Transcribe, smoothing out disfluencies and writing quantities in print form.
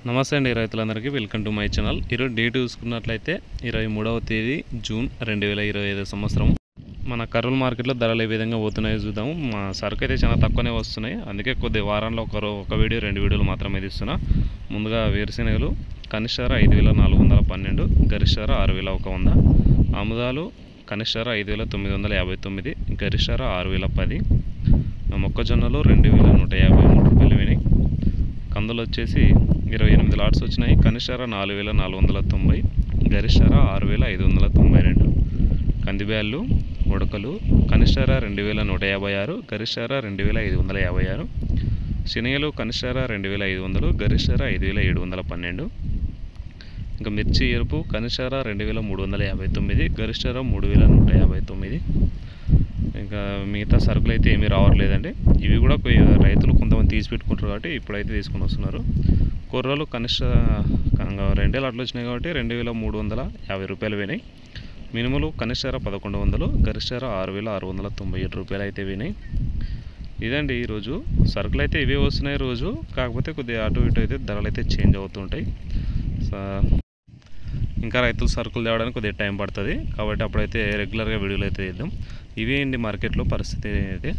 నమస్తే అండి రైతులందరికీ వెల్కమ్ టు మై ఛానల్. ఈరోజు డేట్ చూసుకున్నట్లయితే 23వ తేదీ జూన్ 2025 సంవత్సరం. మన కర్నూలు మార్కెట్లో ధరలు ఏ విధంగా పోతున్నాయో చూద్దాము. మా సరుకు అయితే చాలా తక్కువనే వస్తున్నాయి, అందుకే కొద్ది వారంలో ఒక వీడియో 2 వీడియోలు మాత్రమే తీస్తున్నా. ముందుగా వేరుశెనగలు కనిష్ట 5412, గరిష్ట 6100. ఆముదాలు కనిష్ట 5959, గరిష్ట 6010. మొక్కజొన్నలు 2153 రూపాయలు వినాయి. కందులు వచ్చేసి 28 లాట్స్ వచ్చినాయి. కనిష్ట 4490, గరిష్ట 6592. కందిబ్యాళ్ళు ఉడకలు కనిష్ట 2156, గరిష్ట 2556. శనగలు కనిష్ట 2500, గరిష్ట 5712. ఇంకా మిర్చి ఎరుపు కనిష్ట 2359, గరిష్ట 3159. ఇంకా మిగతా సరుకులు అయితే ఏమీ రావట్లేదండి. ఇవి కూడా రైతులు కొంతమంది తీసి పెట్టుకుంటారు కాబట్టి ఇప్పుడైతే తీసుకొని వస్తున్నారు. కొర్రలు కనిష్ట 2 లాట్లు వచ్చినాయి కాబట్టి 2350 రూపాయలు పోయినాయి. మినుములు కనిష్ట 1100, గరిష్ట 6697 రూపాయలు అయితే పోయినాయి. ఇదండి ఈరోజు సరుకులు అయితే ఇవే వస్తున్నాయి రోజు, కాకపోతే కొద్దిగా అటు ఇటు అయితే ధరలు అయితే చేంజ్ అవుతుంటాయి. ఇంకా రైతులు సరుకులు తేవడానికి కొద్దిగా టైం పడుతుంది కాబట్టి అప్పుడైతే రెగ్యులర్గా వీడియోలు అయితే చేద్దాం. ఇవే అండి మార్కెట్లో పరిస్థితి అయితే.